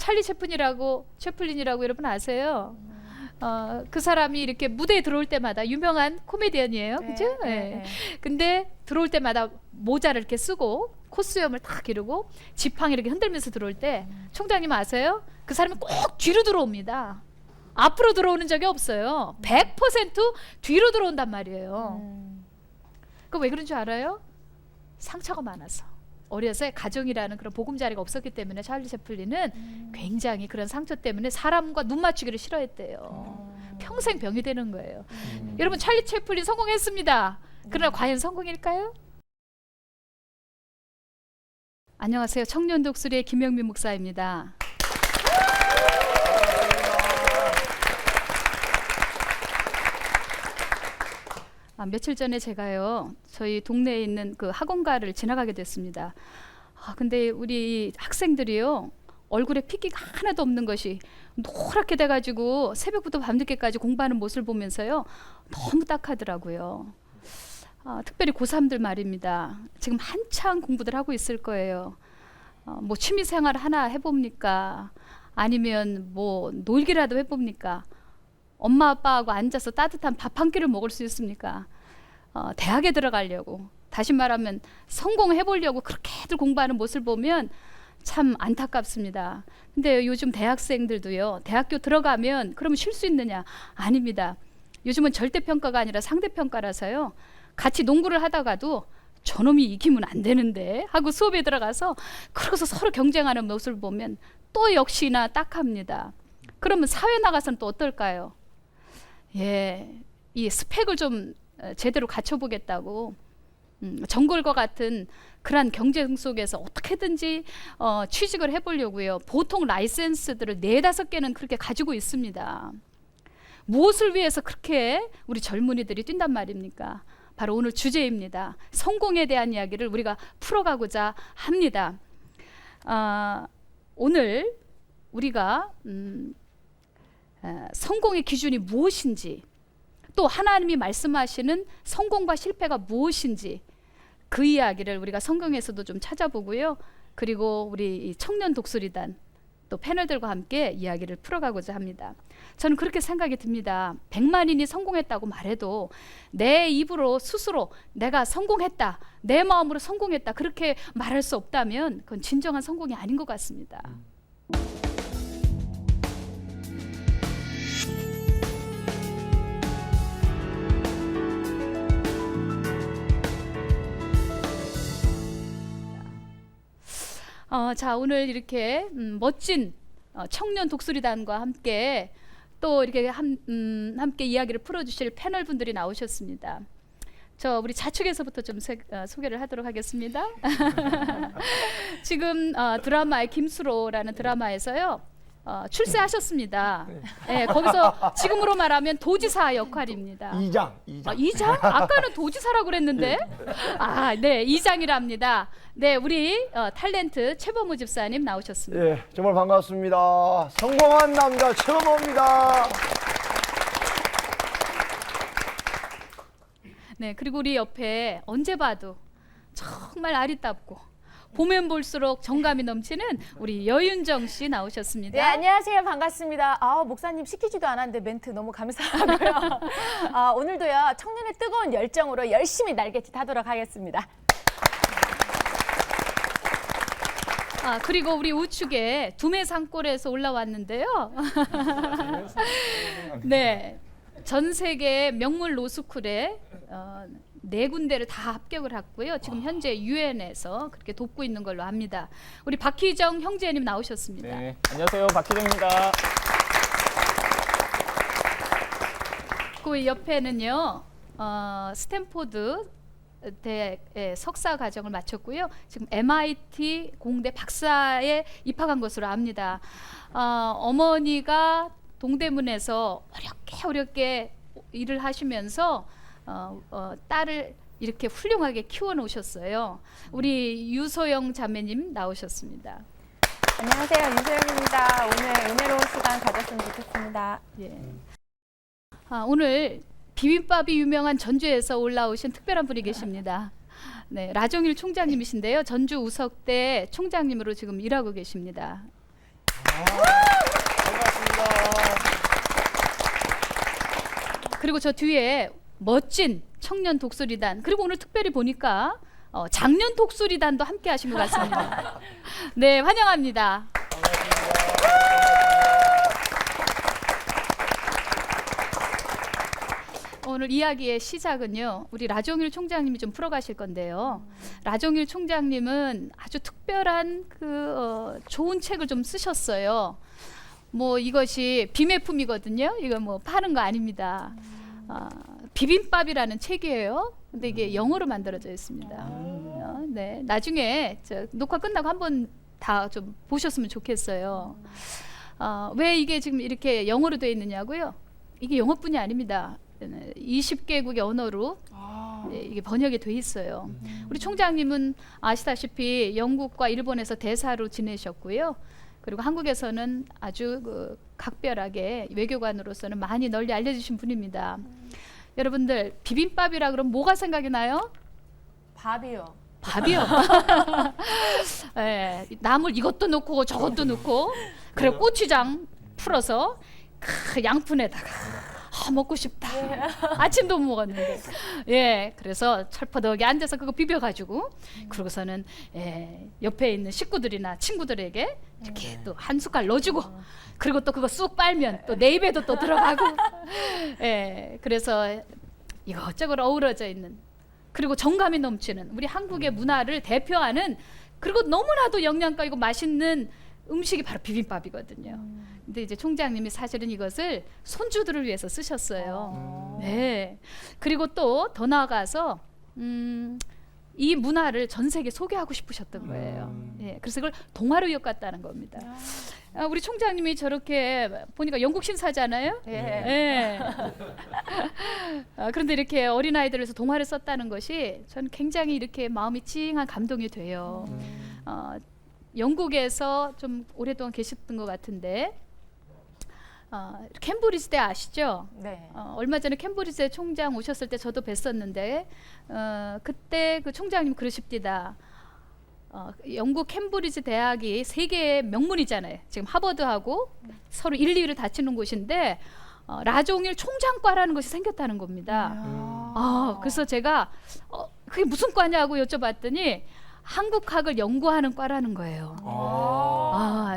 찰리 채플린이라고 여러분 아세요? 그 사람이 이렇게 무대에 들어올 때마다 유명한 코미디언이에요. 네, 그죠? 네, 네. 네. 근데 들어올 때마다 모자를 이렇게 쓰고 콧수염을 탁 기르고 지팡이 이렇게 흔들면서 들어올 때 총장님 아세요? 그 사람이 꼭 뒤로 들어옵니다. 앞으로 들어오는 적이 없어요. 100% 뒤로 들어온단 말이에요. 그 왜 그런 줄 알아요? 상처가 많아서. 어려서 가정이라는 그런 보금자리가 없었기 때문에 찰리 채플린은 굉장히 그런 상처 때문에 사람과 눈 맞추기를 싫어했대요. 평생 병이 되는 거예요. 여러분 찰리 채플린 성공했습니다. 그러나 과연 성공일까요? 안녕하세요. 청년 독수리의 김영민 목사입니다. 며칠 전에 제가요 저희 동네에 있는 그 학원가를 지나가게 됐습니다. 근데 우리 학생들이요 얼굴에 핏기가 하나도 없는 것이 노랗게 돼가지고 새벽부터 밤늦게까지 공부하는 모습을 보면서요 너무 딱하더라고요. 특별히 고3들 말입니다. 지금 한창 공부들 하고 있을 거예요. 뭐 취미생활 하나 해봅니까? 아니면 뭐 놀기라도 해봅니까? 엄마 아빠하고 앉아서 따뜻한 밥 한 끼를 먹을 수 있습니까? 대학에 들어가려고 다시 말하면 성공해 보려고 그렇게들 공부하는 모습을 보면 참 안타깝습니다. 근데 요즘 대학생들도요 대학교 들어가면 그러면 쉴 수 있느냐? 아닙니다. 요즘은 절대평가가 아니라 상대평가라서요 같이 농구를 하다가도 저놈이 이기면 안 되는데 하고 수업에 들어가서 그러고서 서로 경쟁하는 모습을 보면 또 역시나 딱합니다. 그러면 사회 나가서는 또 어떨까요? 이 스펙을 좀 제대로 갖춰보겠다고 정글과 같은 그러한 경쟁 속에서 어떻게든지 취직을 해보려고요. 보통 라이센스들을 4-5개는 그렇게 가지고 있습니다. 무엇을 위해서 그렇게 우리 젊은이들이 뛴단 말입니까? 바로 오늘 주제입니다. 성공에 대한 이야기를 우리가 풀어가고자 합니다. 오늘 우리가 성공의 기준이 무엇인지 또 하나님이 말씀하시는 성공과 실패가 무엇인지 그 이야기를 우리가 성경에서도 좀 찾아보고요. 그리고 우리 청년 독수리단 또 패널들과 함께 이야기를 풀어가고자 합니다. 저는 그렇게 생각이 듭니다. 100만인이 성공했다고 말해도 내 입으로 스스로 내가 성공했다, 내 마음으로 성공했다 그렇게 말할 수 없다면 그건 진정한 성공이 아닌 것 같습니다. 자 오늘 이렇게 멋진 청년 독수리단과 함께 또 이렇게 함께 이야기를 풀어주실 패널 분들이 나오셨습니다. 우리 좌측에서부터 좀 소개를 하도록 하겠습니다. 지금 드라마의 김수로라는 드라마에서요 출세하셨습니다. 네, 거기서 지금으로 말하면 도지사 역할입니다. 이장? 아까는 도지사라고 그랬는데 네, 이장이랍니다. 네, 우리 탤런트 최범우 집사님 나오셨습니다. 예, 정말 반갑습니다. 성공한 남자 최범우입니다. 네, 그리고 우리 옆에 언제 봐도 정말 아리따고 보면 볼수록 정감이 넘치는 우리 여윤정 씨 나오셨습니다. 네, 안녕하세요. 반갑습니다. 목사님 시키지도 않았는데 멘트 너무 감사하고요. 오늘도요 청년의 뜨거운 열정으로 열심히 날갯짓 하도록 하겠습니다. 그리고 우리 우측에 두메산골에서 올라왔는데요. 네, 전 세계 명문 로스쿨에 4군데를 다 합격을 했고요. 지금 현재 유엔에서 그렇게 돕고 있는 걸로 압니다. 우리 박희정 형제님 나오셨습니다. 네, 안녕하세요. 박희정입니다. 그 옆에는요, 스탠포드 대학의 석사 과정을 마쳤고요. 지금 MIT 공대 박사에 입학한 것으로 압니다. 어머니가 동대문에서 어렵게 일을 하시면서 딸을 이렇게 훌륭하게 키워 놓으셨어요. 우리 유소영 자매님 나오셨습니다. 안녕하세요. 유소영입니다. 오늘 은혜로운 시간 가졌으면 좋겠습니다. 예. 오늘 비빔밥이 유명한 전주에서 올라오신 특별한 분이 계십니다. 네, 라종일 총장님이신데요. 전주 우석대 총장님으로 지금 일하고 계십니다. 그리고 저 뒤에 멋진 청년 독수리단, 그리고 오늘 특별히 보니까 장년 독수리단도 함께 하신 것 같습니다. 네, 환영합니다. 오늘 이야기의 시작은요, 우리 라종일 총장님이 좀 풀어가실 건데요. 라종일 총장님은 아주 특별한 좋은 책을 좀 쓰셨어요. 뭐 이것이 비매품이거든요. 이거 뭐 파는 거 아닙니다. 비빔밥이라는 책이에요. 근데 이게 영어로 만들어져 있습니다. 네, 나중에 녹화 끝나고 한번 다 좀 보셨으면 좋겠어요. 왜 이게 지금 이렇게 영어로 되어 있느냐고요? 이게 영어뿐이 아닙니다. 20개국의 언어로 이게 번역이 돼 있어요. 우리 총장님은 아시다시피 영국과 일본에서 대사로 지내셨고요. 그리고 한국에서는 아주 각별하게 외교관으로서는 많이 널리 알려주신 분입니다. 여러분들 비빔밥이라 그러면 뭐가 생각이 나요? 밥이요. 밥이요. 예, 나물 이것도 넣고 저것도 넣고, 그래 고추장 풀어서 양푼에다가 먹고 싶다. 아침도 못 먹었는데. 예, 그래서 철퍼덕에 앉아서 그거 비벼가지고, 그러고서는 옆에 있는 식구들이나 친구들에게 이렇게 또 한 숟갈 넣어주고, 그리고 또 그거 쑥 빨면 또 내 입에도 또 들어가고. 예, 그래서 이것저것 어우러져 있는, 그리고 정감이 넘치는 우리 한국의 문화를 대표하는, 그리고 너무나도 영양가 있고 맛있는 음식이 바로 비빔밥이거든요. 근데 이제 총장님이 사실은 이것을 손주들을 위해서 쓰셨어요. 네. 그리고 또 더 나아가서 이 문화를 전 세계에 소개하고 싶으셨던 거예요. 예, 그래서 그걸 동화로 이어갔다는 겁니다. 우리 총장님이 저렇게 보니까 영국 신사잖아요. 예. 그런데 이렇게 어린 아이들을 위해서 동화를 썼다는 것이 전 굉장히 이렇게 마음이 찡한 감동이 돼요. 영국에서 좀 오랫동안 계셨던 것 같은데, 캠브리지대 아시죠? 네. 얼마 전에 캠브리지대 총장 오셨을 때 저도 뵀었는데, 그때 그 총장님 그러십니다. 영국 캠브리지 대학이 세계의 명문이잖아요. 지금 하버드하고 서로 1, 2위를 다치는 곳인데, 라종일 총장과라는 것이 생겼다는 겁니다. 그래서 제가 그게 무슨 과냐고 여쭤봤더니 한국학을 연구하는 과라는 거예요.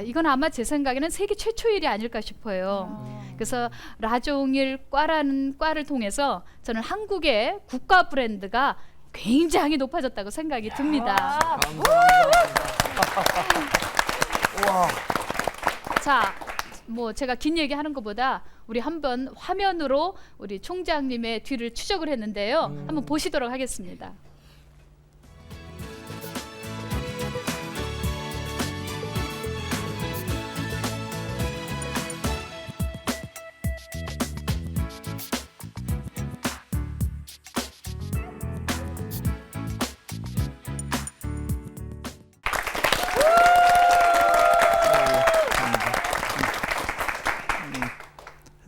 이건 아마 제 생각에는 세계 최초의 일이 아닐까 싶어요. 그래서 라종일 과라는 과를 통해서 저는 한국의 국가 브랜드가 굉장히 높아졌다고 생각이 듭니다. 와. 자, 뭐 제가 긴 얘기하는 것보다 우리 한번 화면으로 우리 총장님의 뒤를 추적을 했는데요. 한번 보시도록 하겠습니다.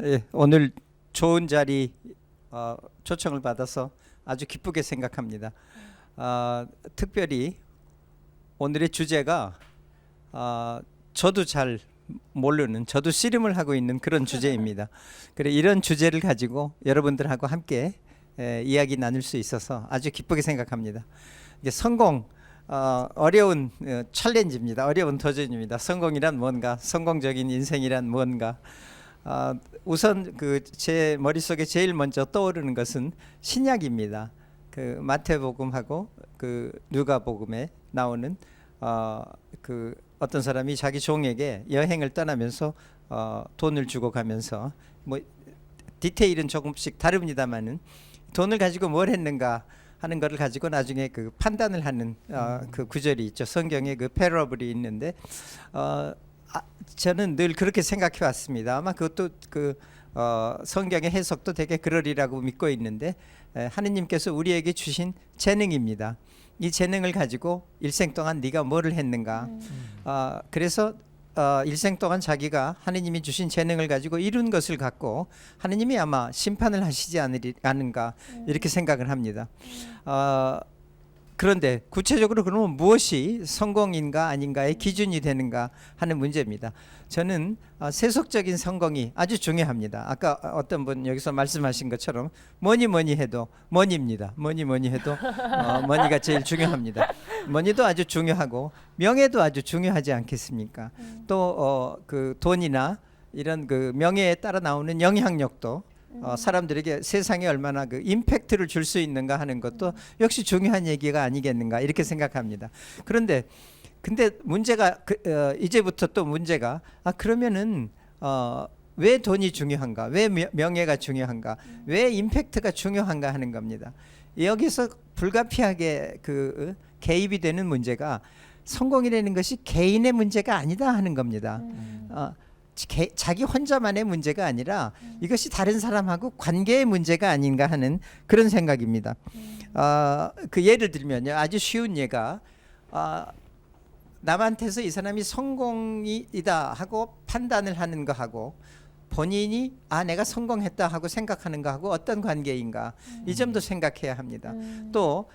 예, 오늘 좋은 자리 초청을 받아서 아주 기쁘게 생각합니다. 특별히 오늘의 주제가 저도 잘 모르는, 저도 씨름을 하고 있는 그런 주제입니다. 그래, 이런 주제를 가지고 여러분들하고 함께 이야기 나눌 수 있어서 아주 기쁘게 생각합니다. 이제 성공, 어려운 챌린지입니다. 어려운 도전입니다. 성공이란 뭔가, 성공적인 인생이란 뭔가. 우선 제 머릿속에 제일 먼저 떠오르는 것은 신약입니다. 그 마태복음하고 그 누가복음에 나오는 어떤 사람이 자기 종에게 여행을 떠나면서 돈을 주고 가면서, 뭐 디테일은 조금씩 다릅니다만은 돈을 가지고 뭘 했는가 하는 것을 가지고 나중에 그 판단을 하는 그 구절이 있죠. 성경에 그 패러블이 있는데, 저는 늘 그렇게 생각해 왔습니다. 아마 그것도 성경의 해석도 되게 그러리라고 믿고 있는데, 하느님께서 우리에게 주신 재능입니다. 이 재능을 가지고 일생 동안 네가 뭐를 했는가. 그래서 일생 동안 자기가 하느님이 주신 재능을 가지고 이룬 것을 갖고 하느님이 아마 심판을 하시지 않은가 이렇게 생각을 합니다. 그런데 구체적으로 그러면 무엇이 성공인가 아닌가의 기준이 되는가 하는 문제입니다. 저는 세속적인 성공이 아주 중요합니다. 아까 어떤 분 여기서 말씀하신 것처럼 뭐니 해도 머니입니다. 뭐니 해도 머니가 제일 중요합니다. 머니도 아주 중요하고 명예도 아주 중요하지 않겠습니까? 또 그 돈이나 이런 그 명예에 따라 나오는 영향력도 사람들에게 세상에 얼마나 그 임팩트를 줄 수 있는가 하는 것도 역시 중요한 얘기가 아니겠는가 이렇게 생각합니다. 근데 문제가 이제부터 또 문제가 그러면은 왜 돈이 중요한가, 왜 명예가 중요한가, 왜 임팩트가 중요한가 하는 겁니다. 여기서 불가피하게 그 개입이 되는 문제가 성공이라는 것이 개인의 문제가 아니다 하는 겁니다. 자기 혼자만의 문제가 아니라 이것이 다른 사람하고 관계의 문제가 아닌가 하는 그런 생각입니다. 그 예를 들면요, 아주 쉬운 예가 남한테서 이 사람이 성공이다 하고 판단을 하는 거하고 본인이 내가 성공했다 하고 생각하는 거하고 어떤 관계인가 이 점도 생각해야 합니다. 또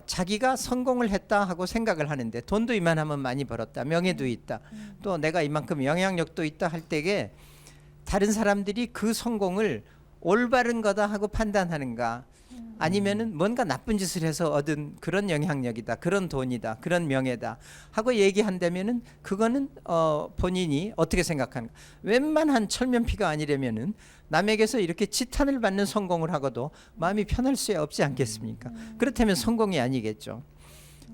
자기가 성공을 했다 하고 생각을 하는데 돈도 이만하면 많이 벌었다, 명예도 있다, 또 내가 이만큼 영향력도 있다 할 때에 다른 사람들이 그 성공을 올바른 거다 하고 판단하는가, 아니면은 뭔가 나쁜 짓을 해서 얻은 그런 영향력이다, 그런 돈이다, 그런 명예다 하고 얘기한다면은 그거는 본인이 어떻게 생각하는가. 웬만한 철면피가 아니라면은 남에게서 이렇게 지탄을 받는 성공을 하고도 마음이 편할 수 없지 않겠습니까? 그렇다면 성공이 아니겠죠.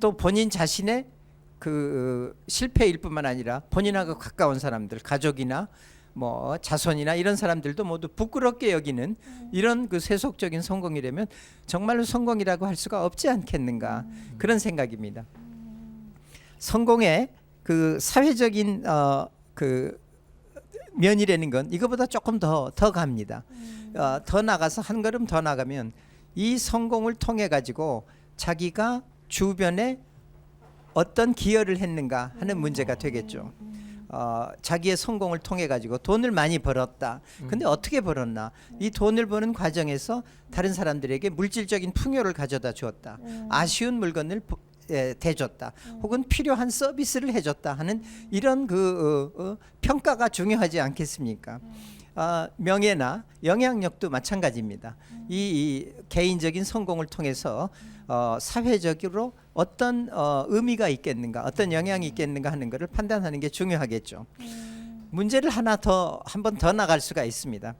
또 본인 자신의 그 실패일 뿐만 아니라 본인하고 가까운 사람들, 가족이나 뭐 자손이나 이런 사람들도 모두 부끄럽게 여기는 이런 그 세속적인 성공이라면 정말로 성공이라고 할 수가 없지 않겠는가, 그런 생각입니다. 성공의 그 사회적인 그 면이라는 건 이거보다 조금 더 갑니다. 더 나가서 한 걸음 더 나가면 이 성공을 통해 가지고 자기가 주변에 어떤 기여를 했는가 하는 문제가 되겠죠. 자기의 성공을 통해 가지고 돈을 많이 벌었다. 근데 어떻게 벌었나? 이 돈을 버는 과정에서 다른 사람들에게 물질적인 풍요를 가져다 주었다. 아쉬운 물건을 대줬다. 혹은 필요한 서비스를 해줬다 하는 이런 그 평가가 중요하지 않겠습니까? 명예나 영향력도 마찬가지입니다. 이 개인적인 성공을 통해서 사회적으로 어떤 의미가 있겠는가, 어떤 영향이 있겠는가 하는 것을 판단하는 게 중요하겠죠. 문제를 한 번 더 나갈 수가 있습니다.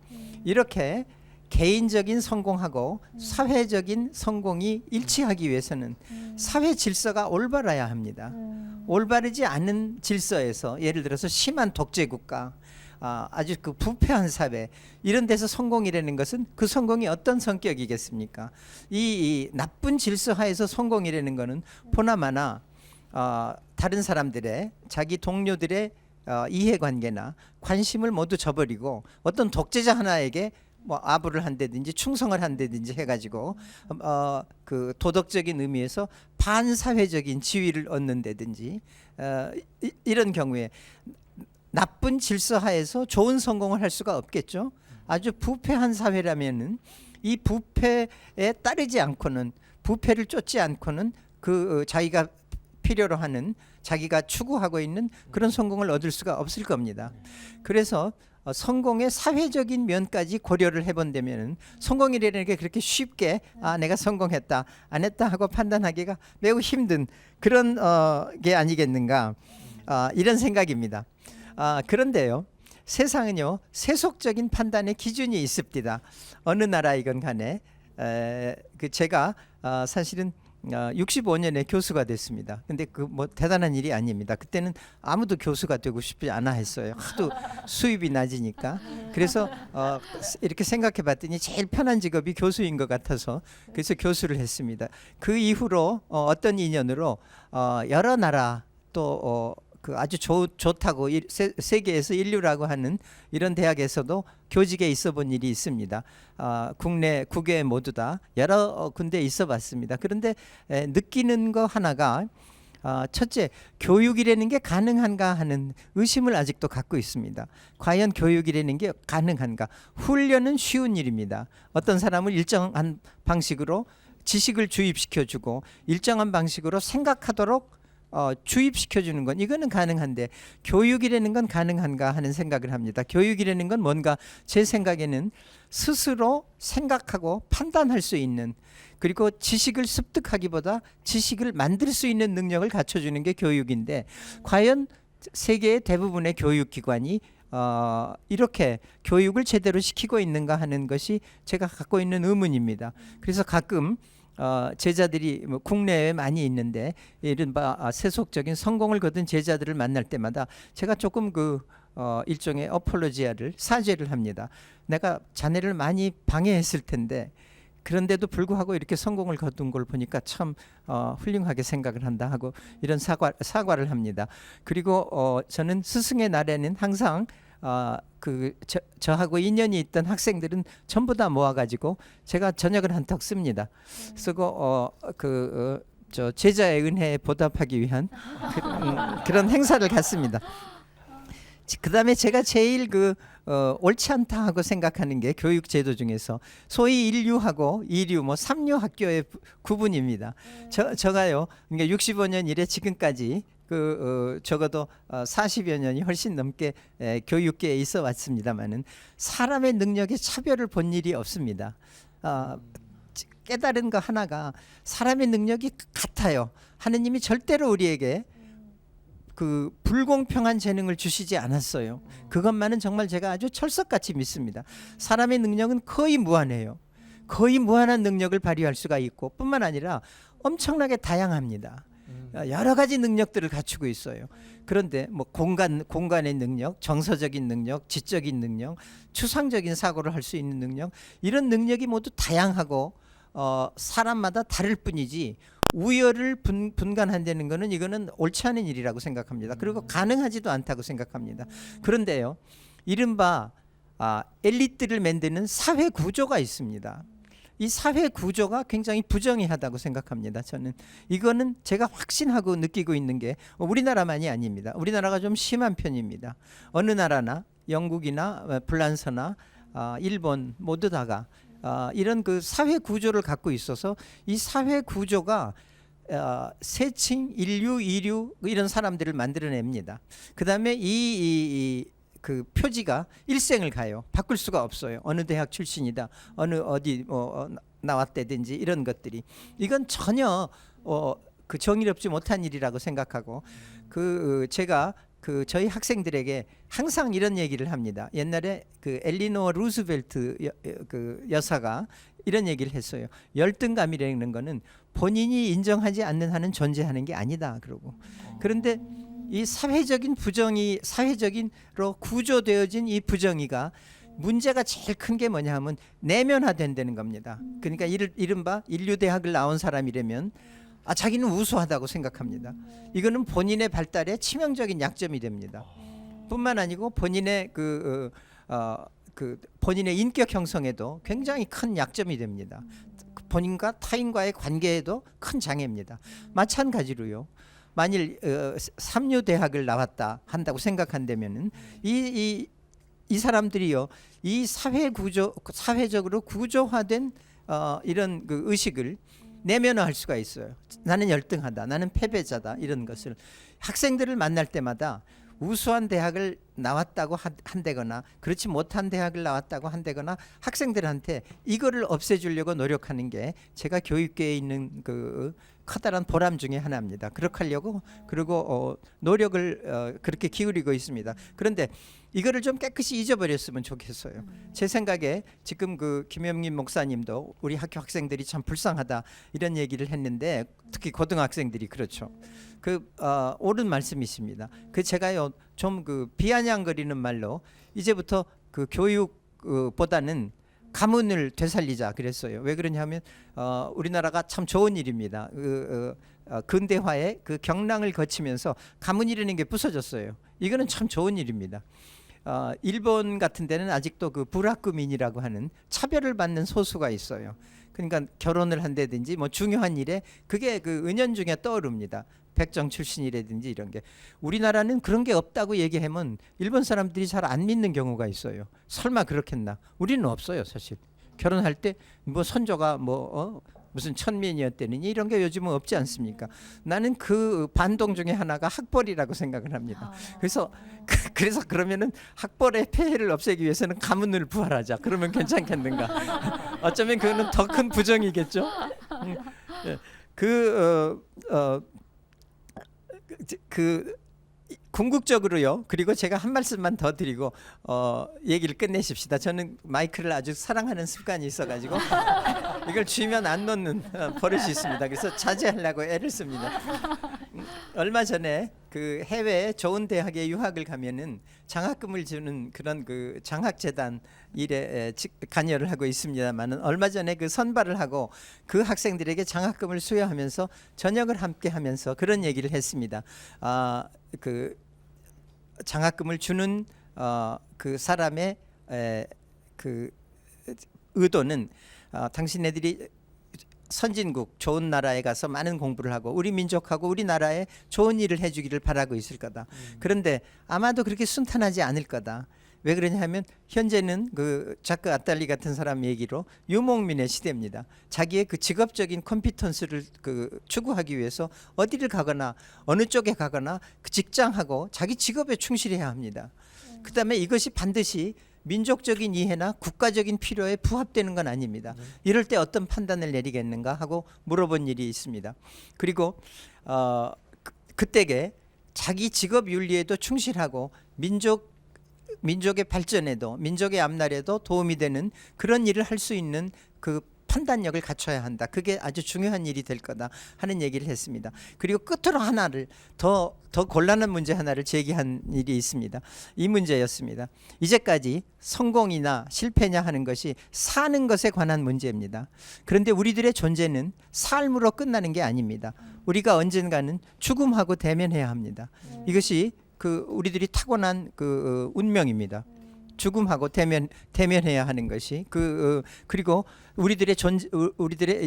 이렇게 개인적인 성공하고 사회적인 성공이 일치하기 위해서는 사회 질서가 올바라야 합니다. 올바르지 않은 질서에서 예를 들어서 심한 독재 국가, 아주 그 부패한 사회, 이런 데서 성공이라는 것은 그 성공이 어떤 성격이겠습니까? 이 나쁜 질서 하에서 성공이라는 것은 보나마나 다른 사람들의, 자기 동료들의 이해관계나 관심을 모두 저버리고 어떤 독재자 하나에게 뭐 아부를 한다든지 충성을 한다든지 해가지고 그 도덕적인 의미에서 반사회적인 지위를 얻는다든지 이런 경우에 나쁜 질서 하에서 좋은 성공을 할 수가 없겠죠. 아주 부패한 사회라면은 이 부패에 따르지 않고는, 부패를 쫓지 않고는 그 자기가 필요로 하는, 자기가 추구하고 있는 그런 성공을 얻을 수가 없을 겁니다. 그래서 성공의 사회적인 면까지 고려를 해본다면 성공이라는 게 그렇게 쉽게 내가 성공했다 안 했다 하고 판단하기가 매우 힘든 그런 게 아니겠는가, 이런 생각입니다. 그런데요, 세상은요 세속적인 판단의 기준이 있습니다. 어느 나라이건 간에 그 제가 사실은 65년에 교수가 됐습니다. 근데 그 뭐 대단한 일이 아닙니다. 그때는 아무도 교수가 되고 싶지 않아 했어요. 하도 수입이 낮으니까. 그래서 이렇게 생각해 봤더니 제일 편한 직업이 교수인 것 같아서 그래서 교수를 했습니다. 그 이후로 어떤 인연으로 여러 나라 또 그 아주 좋다고 세계에서 인류라고 하는 이런 대학에서도 교직에 있어 본 일이 있습니다. 국내 국외 모두 다 여러 군데 있어 봤습니다. 그런데 느끼는 거 하나가 첫째, 교육이라는 게 가능한가 하는 의심을 아직도 갖고 있습니다. 과연 교육이라는 게 가능한가? 훈련은 쉬운 일입니다. 어떤 사람을 일정한 방식으로 지식을 주입시켜주고 일정한 방식으로 생각하도록 주입시켜주는 건 이거는 가능한데 교육이라는 건 가능한가 하는 생각을 합니다. 교육이라는 건 뭔가 제 생각에는 스스로 생각하고 판단할 수 있는, 그리고 지식을 습득하기보다 지식을 만들 수 있는 능력을 갖춰주는 게 교육인데, 과연 세계의 대부분의 교육기관이 이렇게 교육을 제대로 시키고 있는가 하는 것이 제가 갖고 있는 의문입니다. 그래서 가끔 제자들이 뭐 국내에 많이 있는데 이른바 세속적인 성공을 거둔 제자들을 만날 때마다 제가 조금 일종의 사죄를 합니다. 내가 자네를 많이 방해했을 텐데 그런데도 불구하고 이렇게 성공을 거둔 걸 보니까 참 훌륭하게 생각을 한다 하고 이런 사과를 합니다. 그리고 저는 스승의 날에는 항상 저하고 인연이 있던 학생들은 전부 다 모아가지고 제가 저녁을 한턱 씁니다. 쓰고 저 제자의 은혜에 보답하기 위한 그런 행사를 갖습니다. 그다음에 제가 제일 옳지 않다 하고 생각하는 게 교육 제도 중에서 소위 1류하고 2류 뭐 3류 학교의 구분입니다. 저가요, 그러니까 65년 이래 지금까지 적어도 40여 년이 훨씬 넘게 교육계에 있어 왔습니다만은 사람의 능력에 차별을 본 일이 없습니다. 깨달은 거 하나가 사람의 능력이 같아요. 하느님이 절대로 우리에게 불공평한 재능을 주시지 않았어요. 그것만은 정말 제가 아주 철석같이 믿습니다. 사람의 능력은 거의 무한해요. 거의 무한한 능력을 발휘할 수가 있고 뿐만 아니라 엄청나게 다양합니다. 여러 가지 능력들을 갖추고 있어요. 그런데 뭐 공간의 능력, 정서적인 능력, 지적인 능력, 추상적인 사고를 할 수 있는 능력, 이런 능력이 모두 다양하고 사람마다 다를 뿐이지 우열을 분간한다는 거는 이거는 옳지 않은 일이라고 생각합니다. 그리고 가능하지도 않다고 생각합니다. 그런데요, 이른바 엘리트를 만드는 사회 구조가 있습니다. 이 사회 구조가 굉장히 부정의하다고 생각합니다. 저는 이거는 제가 확신하고 느끼고 있는 게 우리나라만이 아닙니다. 우리나라가 좀 심한 편입니다. 어느 나라나 영국이나 프랑스나 일본 모두 다가 이런 사회 구조를 갖고 있어서 이 사회 구조가 세층, 1류, 2류 이런 사람들을 만들어냅니다. 그 다음에 그 표지가 일생을 가요. 바꿀 수가 없어요. 어느 대학 출신이다, 어디 나왔다든지 이런 것들이, 이건 전혀 정의롭지 못한 일이라고 생각하고 제가 저희 학생들에게 항상 이런 얘기를 합니다. 옛날에 엘리노어 루스벨트 여사가 이런 얘기를 했어요. 열등감이라는 거는 본인이 인정하지 않는 한은 존재하는 게 아니다 그러고. 그런데 이 사회적으로 구조되어진 이 부정의가 문제가 제일 큰 게 뭐냐 하면 내면화된다는 겁니다. 그러니까 이른바 인류대학을 나온 사람이라면 자기는 우수하다고 생각합니다. 이거는 본인의 발달에 치명적인 약점이 됩니다. 뿐만 아니고 본인의 본인의 인격 형성에도 굉장히 큰 약점이 됩니다. 본인과 타인과의 관계에도 큰 장애입니다. 마찬가지로요, 만일 3류 대학을 나왔다 한다고 생각한다면은 이 사람들이요, 이 사회적으로 구조화된 이런 의식을 내면화할 수가 있어요. 나는 열등하다, 나는 패배자다, 이런 것을 학생들을 만날 때마다 우수한 대학을 나왔다고 한다거나 그렇지 못한 대학을 나왔다고 한다거나 학생들한테 이거를 없애주려고 노력하는 게 제가 교육계에 있는 커다란 보람 중에 하나입니다. 그렇게 하려고 그리고 노력을 그렇게 기울이고 있습니다. 그런데 이거를 좀 깨끗이 잊어버렸으면 좋겠어요. 제 생각에 지금 김영민 목사님도 우리 학교 학생들이 참 불쌍하다 이런 얘기를 했는데, 특히 고등학생들이 그렇죠. 옳은 말씀이십니다. 제가요 좀 비아냥거리는 말로 이제부터 교육보다는 가문을 되살리자 그랬어요. 왜 그러냐면 우리나라가 참 좋은 일입니다. 근대화의 경랑을 거치면서 가문이라는 게 부서졌어요. 이거는 참 좋은 일입니다. 일본 같은 데는 아직도 부라쿠민이라고 하는 차별을 받는 소수가 있어요. 그러니까 결혼을 한다든지 뭐 중요한 일에 그게 은연중에 떠오릅니다. 백정 출신이라든지 이런 게. 우리나라는 그런 게 없다고 얘기하면 일본 사람들이 잘 안 믿는 경우가 있어요. 설마 그렇겠나? 우리는 없어요, 사실. 결혼할 때 뭐 선조가 무슨 천민이었다느니 이런 게 요즘은 없지 않습니까? 나는 그 반동 중에 하나가 학벌이라고 생각을 합니다. 그래서 그러면은 학벌의 폐해를 없애기 위해서는 가문을 부활하자. 그러면 괜찮겠는가? 어쩌면 그거는 더 큰 부정이겠죠. 예. 궁극적으로요. 그리고 제가 한 말씀만 더 드리고 얘기를 끝내십시다. 저는 마이크를 아주 사랑하는 습관이 있어가지고 이걸 쥐면 안 놓는 버릇이 있습니다. 그래서 자제하려고 애를 씁니다. 얼마 전에 그 해외 좋은 대학에 유학을 가면은 장학금을 주는 그런 그 장학재단 일에 관여를 하고 있습니다만은 얼마 전에 그 선발을 하고 그 학생들에게 장학금을 수여하면서 저녁을 함께 하면서 그런 얘기를 했습니다. 그 장학금을 주는 그 사람의 그 의도는 당신네들이 선진국 좋은 나라에 가서 많은 공부를 하고 우리 민족하고 우리나라에 좋은 일을 해주기를 바라고 있을 거다. 그런데 아마도 그렇게 순탄하지 않을 거다. 왜 그러냐 하면 현재는 그 자크 아탈리 같은 사람 얘기로 유목민의 시대입니다. 자기의 그 직업적인 컴피턴스를 그 추구하기 위해서 어디를 가거나 어느 쪽에 가거나 그 직장하고 자기 직업에 충실해야 합니다. 그다음에 이것이 반드시 민족적인 이해나 국가적인 필요에 부합되는 건 아닙니다. 이럴 때 어떤 판단을 내리겠는가 하고 물어본 일이 있습니다. 그리고 그때에 자기 직업 윤리에도 충실하고 민족의 발전에도 민족의 앞날에도 도움이 되는 그런 일을 할 수 있는 그 판단력을 갖춰야 한다. 그게 아주 중요한 일이 될 거다 하는 얘기를 했습니다. 그리고 끝으로 하나를 더 곤란한 문제 하나를 제기한 일이 있습니다. 이 문제였습니다. 이제까지 성공이나 실패냐 하는 것이 사는 것에 관한 문제입니다. 그런데 우리들의 존재는 삶으로 끝나는 게 아닙니다. 우리가 언젠가는 죽음하고 대면해야 합니다. 이것이 그 우리들이 타고난 그 운명입니다. 죽음하고 대면해야 하는 것이 그리고 우리들의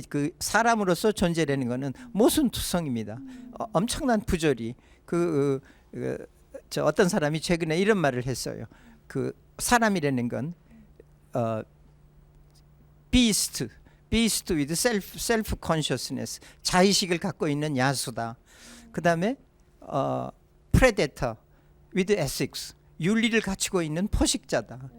그 사람으로서 존재라는 것은 모순투성입니다. 엄청난 부조리. 저 어떤 사람이 최근에 이런 말을 했어요. 그 사람이라는 건 beast with self consciousness, 자의식을 갖고 있는 야수다. 그다음에 predator with ethics, 윤리를 갖추고 있는 포식자다.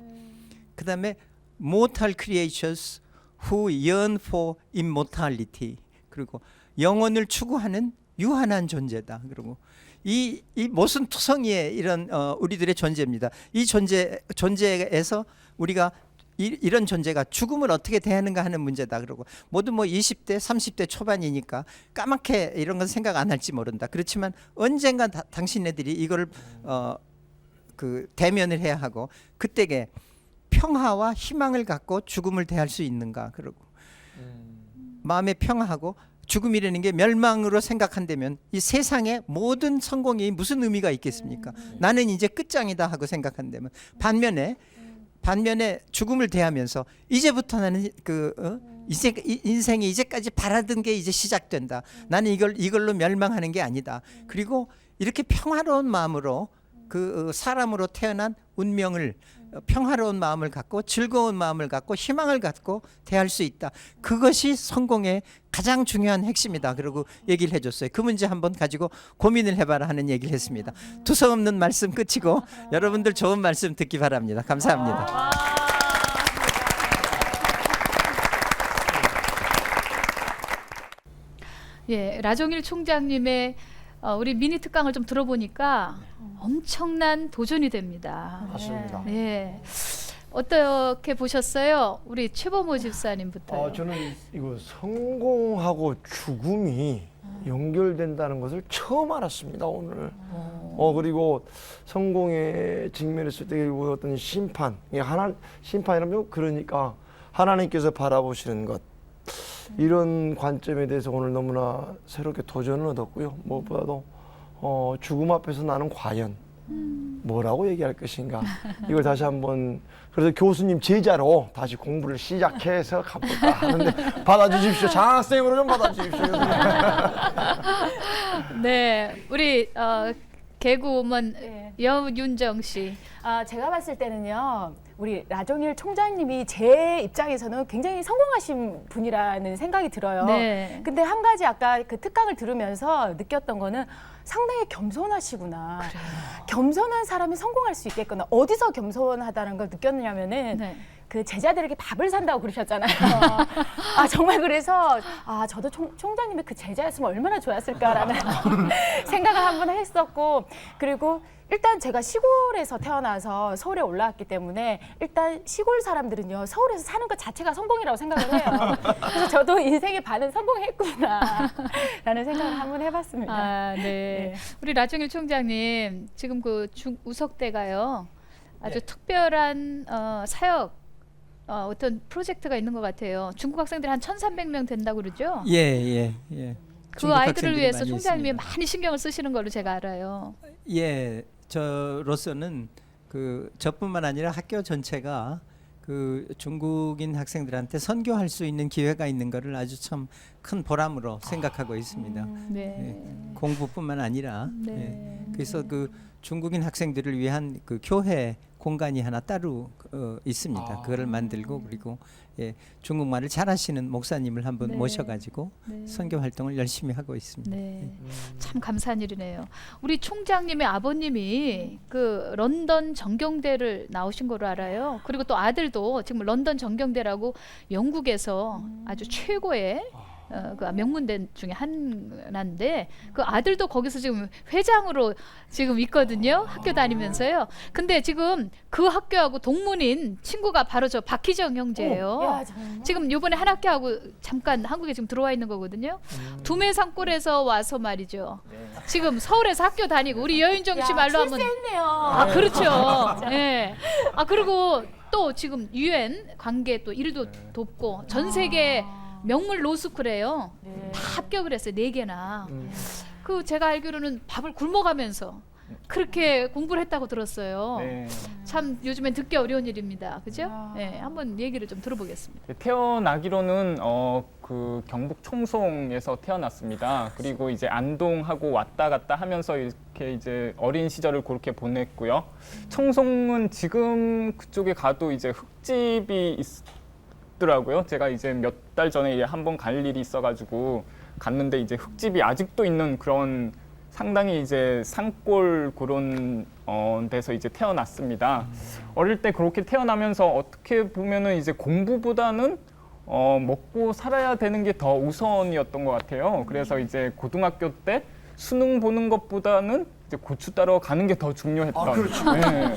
그다음에 mortal creatures who yearn for immortality, 그리고 영혼을 추구하는 유한한 존재다. 그리고 이 모순투성이의 이런 우리들의 존재입니다. 이 존재에서 우리가 이런 존재가 죽음을 어떻게 대하는가 하는 문제다. 그러고 모두 뭐 20대 30대 초반이니까 까맣게 이런 건 생각 안 할지 모른다. 그렇지만 언젠가 당신네들이 이거를 그 대면을 해야 하고 그때에 평화와 희망을 갖고 죽음을 대할 수 있는가. 그러고 마음의 평화하고 죽음이라는 게 멸망으로 생각한다면 이 세상의 모든 성공이 무슨 의미가 있겠습니까? 나는 이제 끝장이다 하고 생각한다면 반면에 죽음을 대하면서 이제부터 나는 인생이 이제까지 바라던 게 이제 시작된다. 나는 이걸로 멸망하는 게 아니다. 그리고 이렇게 평화로운 마음으로 그 사람으로 태어난 운명을 평화로운 마음을 갖고 즐거운 마음을 갖고 희망을 갖고 대할 수 있다. 그것이 성공의 가장 중요한 핵심이다. 그리고 얘기를 해줬어요. 그 문제 한번 가지고 고민을 해봐라 하는 얘기를 했습니다. 두서없는 말씀 끝이고 여러분들 좋은 말씀 듣기 바랍니다. 감사합니다. 예, 라종일 총장님의 우리 미니 특강을 좀 들어보니까 엄청난 도전이 됩니다. 맞습니다. 예. 어떻게 보셨어요? 우리 최범호 집사님부터요. 저는 이거 성공하고 죽음이 연결된다는 것을 처음 알았습니다, 오늘. 그리고 성공에 직면했을 때 어떤 심판, 심판이라면 그러니까 하나님께서 바라보시는 것, 이런 관점에 대해서 오늘 너무나 새롭게 도전을 얻었고요. 무엇보다도 죽음 앞에서 나는 과연 뭐라고 얘기할 것인가, 이걸 다시 한번, 그래서 교수님 제자로 다시 공부를 시작해서 가볼까 하는데 받아주십시오. 장학생으로 좀 받아주십시오. 네, 우리 개그우먼 여윤정 씨. 제가 봤을 때는요, 우리 라종일 총장님이 제 입장에서는 굉장히 성공하신 분이라는 생각이 들어요. 네. 근데 한 가지 아까 그 특강을 들으면서 느꼈던 거는 상당히 겸손하시구나. 겸손한 사람이 성공할 수 있겠구나. 어디서 겸손하다는 걸 느꼈냐면은 네. 그 제자들에게 밥을 산다고 그러셨잖아요. 정말 그래서 저도 총장님의 그 제자였으면 얼마나 좋았을까라는 생각을 한번 했었고, 그리고 일단 제가 시골에서 태어나서 서울에 올라왔기 때문에 일단 시골 사람들은요 서울에서 사는 것 자체가 성공이라고 생각을 해요. 그래서 저도 인생의 반은 성공했구나라는 생각을 한번 해봤습니다. 네. 우리 라종일 총장님 지금 그 우석대가요 아주 특별한 사역 어떤 프로젝트가 있는 것 같아요. 중국 학생들 한 1,300명 된다고 그러죠? 예. 그 중국 아이들을 학생들이 위해서 많이 총장님이 있습니다. 많이 신경을 쓰시는 걸로 제가 알아요. 예, 저로서는 저뿐만 아니라 학교 전체가 그 중국인 학생들한테 선교할 수 있는 기회가 있는 것을 아주 참 큰 보람으로 생각하고 있습니다. 네. 공부뿐만 아니라 네. 그래서 그 중국인 학생들을 위한 그 교회 공간이 하나 따로 있습니다. 그거를 만들고 그리고 중국말을 잘하시는 목사님을 한번 네. 모셔가지고 네. 선교 활동을 열심히 하고 있습니다. 네. 참 감사한 일이네요. 우리 총장님의 아버님이 그 런던 정경대를 나오신 걸로 알아요. 그리고 또 아들도 지금 런던 정경대라고 영국에서 아주 최고의 그 명문대 중에 하나인데 그 아들도 거기서 지금 회장으로 지금 있거든요. 학교 다니면서요. 근데 지금 그 학교하고 동문인 친구가 바로 저 박희정 형제예요. 야, 정말. 지금 요번에 한 학교하고 잠깐 한국에 지금 들어와 있는 거거든요. 두메산골에서 와서 말이죠. 지금 서울에서 학교 다니고 우리 여윤정 씨 말로 하면 출세했네요. 그렇죠. 예. 그리고 또 지금 UN 관계 또 일도 돕고 전 세계 명물 로스쿨이에요. 다 합격을 했어요. 4개나. 그 제가 알기로는 밥을 굶어가면서 그렇게 공부를 했다고 들었어요. 네. 참 요즘엔 듣기 어려운 일입니다. 그죠? 네, 한번 얘기를 좀 들어보겠습니다. 네, 태어나기로는 그 경북 총송에서 태어났습니다. 그리고 이제 안동하고 왔다 갔다 하면서 이렇게 이제 어린 시절을 그렇게 보냈고요. 총송은 지금 그쪽에 가도 이제 흙집이 있더라고요. 제가 이제 몇 달 전에 한 번 갈 일이 있어가지고 갔는데 이제 흙집이 아직도 있는 그런 상당히 이제 산골 그런 데서 이제 태어났습니다. 어릴 때 그렇게 태어나면서 어떻게 보면은 이제 공부보다는 먹고 살아야 되는 게 더 우선이었던 것 같아요. 그래서 이제 고등학교 때 수능 보는 것보다는 이제 고추 따러 가는 게 더 중요했던, 네,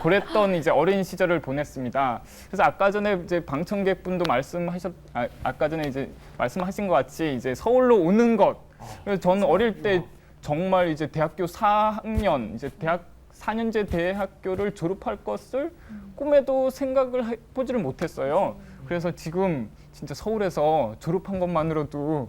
그랬던 이제 어린 시절을 보냈습니다. 그래서 아까 전에 이제 방청객분도 아까 전에 이제 말씀하신 것 같이 이제 서울로 오는 것. 그래서 저는 어릴 때 정말 이제 대학교 4학년, 이제 대학 4년제 대학교를 졸업할 것을 꿈에도 생각을 해보지를 못했어요. 그래서 지금 진짜 서울에서 졸업한 것만으로도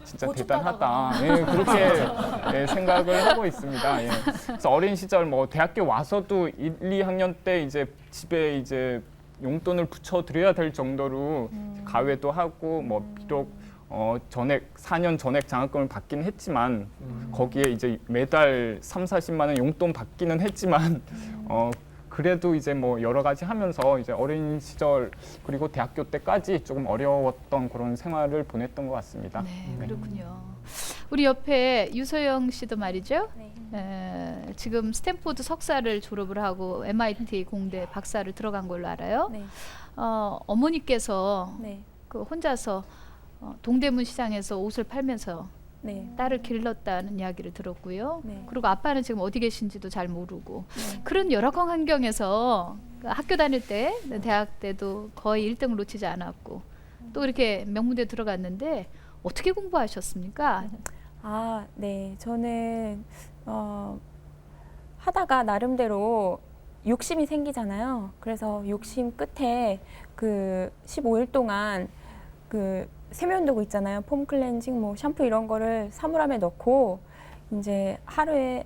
진짜 대단하다. 예, 그렇게 생각을 하고 있습니다. 예. 그래서 어린 시절 뭐 대학교 와서도 1, 2학년 때 이제 집에 이제 용돈을 붙여드려야 될 정도로 가외도 하고 뭐 비록 전액 4년 전액 장학금을 받긴 했지만 거기에 이제 매달 3, 40만 원 용돈 받기는 했지만 그래도 이제 뭐 여러 가지 하면서 이제 어린 시절 그리고 대학교 때까지 조금 어려웠던 그런 생활을 보냈던 것 같습니다. 네, 그렇군요. 우리 옆에 유소영 씨도 말이죠. 지금 스탠포드 석사를 졸업을 하고 MIT 공대 박사를 들어간 걸로 알아요. 네. 어머니께서 네. 그 혼자서 동대문 시장에서 옷을 팔면서 네. 딸을 길렀다는 이야기를 들었고요. 네. 그리고 아빠는 지금 어디 계신지도 잘 모르고 그런 열악한 환경에서 학교 다닐 때 대학 때도 거의 1등을 놓치지 않았고 또 이렇게 명문대 들어갔는데 어떻게 공부하셨습니까? 네. 저는 하다가 나름대로 욕심이 생기잖아요. 그래서 욕심 끝에 그 15일 동안 그 세면도구 있잖아요. 폼 클렌징, 뭐 샴푸 이런 거를 사물함에 넣고 이제 하루에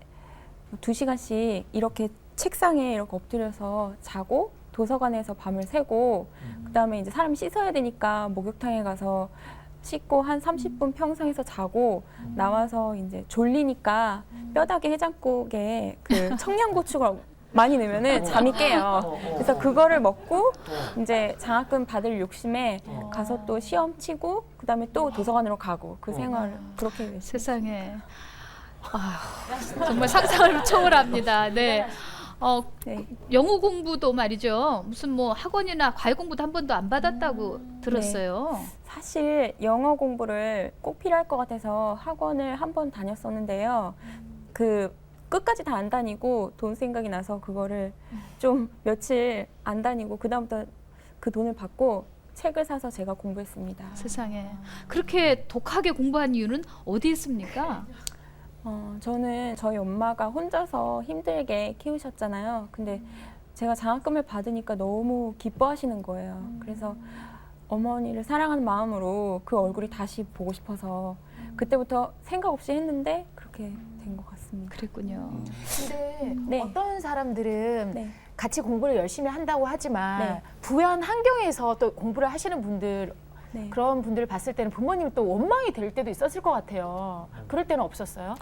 2시간씩 이렇게 책상에 이렇게 엎드려서 자고 도서관에서 밤을 새고 그다음에 이제 사람이 씻어야 되니까 목욕탕에 가서 씻고 한 30분 평상에서 자고 나와서 이제 졸리니까 뼈다귀 해장국에 그 청양고추가 많이 넣으면은 잠이 깨요. 그래서 그거를 먹고 이제 장학금 받을 욕심에 가서 또 시험 치고 그다음에 또 도서관으로 가고 그 생활을 그렇게 했어요. 세상에. 아, 정말 상상을 초월합니다. 네. 네. 영어 공부도 말이죠. 무슨 뭐 학원이나 과외 공부도 한 번도 안 받았다고 들었어요. 사실 영어 공부를 꼭 필요할 것 같아서 학원을 한 번 다녔었는데요. 그 끝까지 다 안 다니고 돈 생각이 나서 그거를 좀 며칠 안 다니고 그다음부터 그 돈을 받고 책을 사서 제가 공부했습니다. 세상에. 그렇게 독하게 공부한 이유는 어디 있습니까? 저는 저희 엄마가 혼자서 힘들게 키우셨잖아요. 근데 제가 장학금을 받으니까 너무 기뻐하시는 거예요. 그래서 어머니를 사랑하는 마음으로 그 얼굴이 다시 보고 싶어서 그때부터 생각 없이 했는데 그렇게 된 것 같습니다. 그랬군요. 근데 네. 어떤 사람들은 네. 같이 공부를 열심히 한다고 하지만 네. 부유한 환경에서 또 공부를 하시는 분들 네. 그런 분들을 봤을 때는 부모님이 또 원망이 될 때도 있었을 것 같아요. 그럴 때는 없었어요?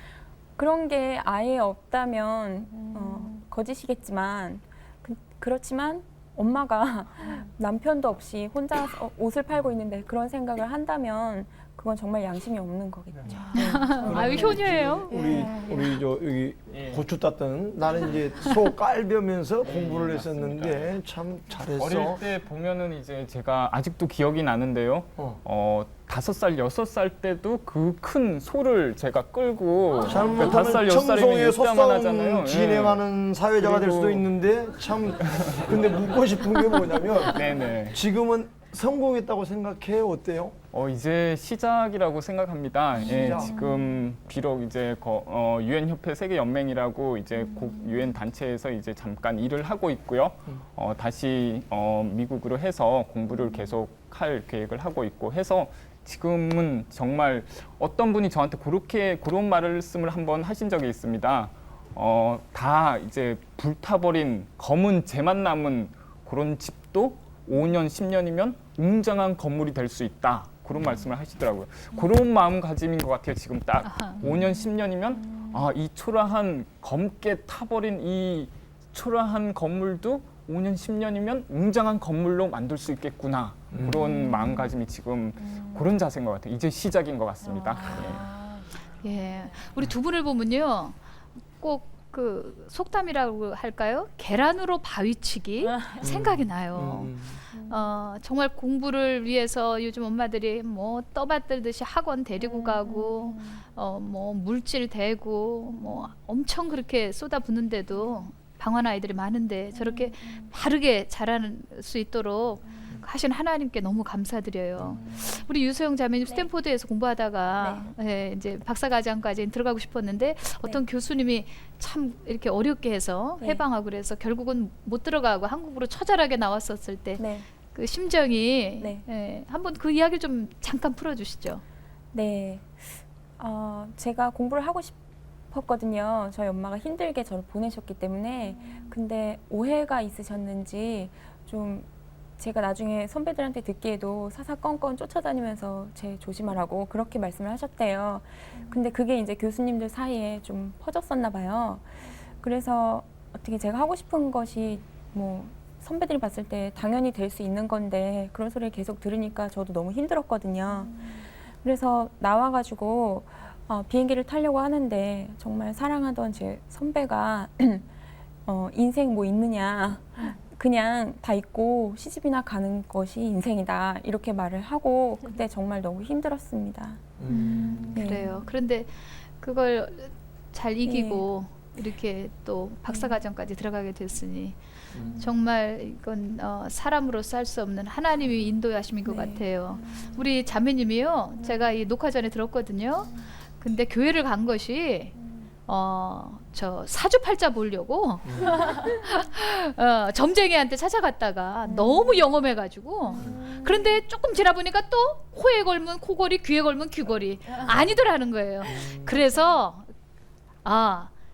그런 게 아예 없다면 거짓이겠지만 그렇지만 엄마가 남편도 없이 혼자 옷을 팔고 있는데 그런 생각을 한다면 그건 정말 양심이 없는 거겠죠. 아유, 효녀예요. 우리 저 여기 예. 고추 땄던 나는 이제 소 깔벼면서 공부를 했었는데 참 잘했어. 어릴 때 보면은 이제 제가 아직도 기억이 나는데요. 5살, 6살 때도 그 큰 소를 제가 끌고 잘못하면 5살, 6살이면 청송에 이때만 하잖아요. 소싸움 진행하는 사회자가 될 그리고- 수도 있는데 참 근데 묻고 싶은 게 뭐냐면 네네. 지금은 성공했다고 생각해요? 어때요? 이제 시작이라고 생각합니다. 예, 시작. 지금 비록 이제 유엔 협회 세계 연맹이라고 이제 유엔 단체에서 이제 잠깐 일을 하고 있고요. 다시 미국으로 해서 공부를 계속 할 계획을 하고 있고 해서 지금은 정말 어떤 분이 저한테 그런 말씀을 한번 하신 적이 있습니다. 다 이제 불타버린 검은 재만 남은 그런 집도 5년, 10년이면 웅장한 건물이 될 수 있다. 그런 말씀을 하시더라고요. 그런 마음가짐인 것 같아요. 지금 딱 아하. 5년, 10년이면 이 초라한 검게 타버린 이 초라한 건물도 5년, 10년이면 웅장한 건물로 만들 수 있겠구나. 그런 마음가짐이 지금 그런 자세인 것 같아요. 이제 시작인 것 같습니다. 예. 우리 두 분을 보면요. 꼭 그 속담이라고 할까요? 계란으로 바위치기 생각이 나요. 정말 공부를 위해서 요즘 엄마들이 뭐 떠받들듯이 학원 데리고 가고 뭐 물질 대고 뭐 엄청 그렇게 쏟아붓는데도 방황 아이들이 많은데 저렇게 바르게 자랄 수 있도록 하신 하나님께 너무 감사드려요. 우리 유소영 자매님 스탠포드에서 공부하다가 이제 박사과정까지 들어가고 싶었는데 어떤 교수님이 참 이렇게 어렵게 해서 네. 해방하고 그래서 결국은 못 들어가고 한국으로 처절하게 나왔었을 때 네. 그 심정이 네. 한번 그 이야기를 좀 잠깐 풀어주시죠. 네. 제가 공부를 하고 싶었거든요. 저희 엄마가 힘들게 저를 보내셨기 때문에. 근데 오해가 있으셨는지 좀 제가 나중에 선배들한테 듣기에도 사사건건 쫓아다니면서 제 조심하라고 그렇게 말씀을 하셨대요. 근데 그게 이제 교수님들 사이에 좀 퍼졌었나 봐요. 그래서 어떻게 제가 하고 싶은 것이 뭐 선배들이 봤을 때 당연히 될 수 있는 건데 그런 소리를 계속 들으니까 저도 너무 힘들었거든요. 그래서 나와가지고 비행기를 타려고 하는데 정말 사랑하던 제 선배가 인생 뭐 있느냐 그냥 다 잊고 시집이나 가는 것이 인생이다 이렇게 말을 하고 그때 정말 너무 힘들었습니다. 네. 그래요. 그런데 그걸 잘 이기고 이렇게 또 박사과정까지 들어가게 됐으니 정말 이건 사람으로서 할 수 없는 하나님이 인도하심인 것 네. 같아요. 우리 자매님이요. 제가 이 녹화 전에 들었거든요. 근데 교회를 간 것이 저 사주팔자 보려고 점쟁이한테 찾아갔다가 너무 영험해가지고 그런데 조금 지나 보니까 또 코에 걸면 코걸이, 귀에 걸면 귀걸이 아니더라는 거예요. 그래서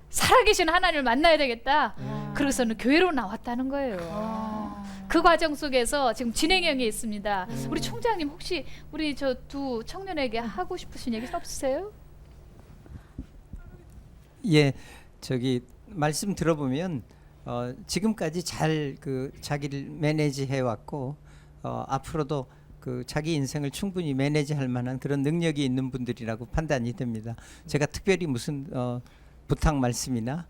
살아계신 하나님을 만나야 되겠다. 그래서는 교회로 나왔다는 거예요. 그 과정 속에서 지금 진행형이 있습니다. 우리 총장님 혹시 우리 저 두 청년에게 하고 싶으신 얘기 없으세요? 예, 저기 말씀 들어보면 지금까지 잘 그 자기를 매니지해 왔고 앞으로도 그 자기 인생을 충분히 매니지할 만한 그런 능력이 있는 분들이라고 판단이 됩니다. 제가 특별히 무슨 부탁 말씀이나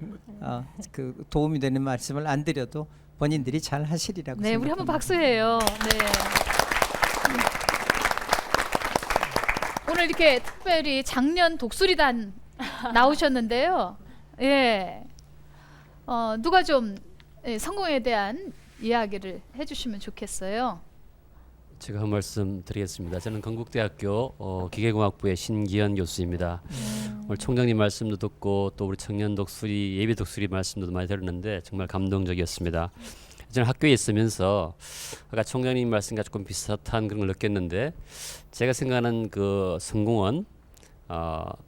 그 도움이 되는 말씀을 안 드려도 본인들이 잘 하시리라고 네, 우리 생각합니다. 한번 박수해요. 네. 오늘 이렇게 특별히 작년 독수리단 나오셨는데요. 예. 누가 좀 성공에 대한 이야기를 해주시면 좋겠어요. 제가 한 말씀 드리겠습니다. 저는 건국대학교 기계공학부의 신기현 교수입니다. 오늘 총장님 말씀도 듣고 또 우리 청년 독수리 예비 독수리 말씀도 많이 들었는데 정말 감동적이었습니다. 저는 학교에 있으면서 아까 총장님 말씀과 조금 비슷한 그런 걸 느꼈는데 제가 생각하는 그 성공은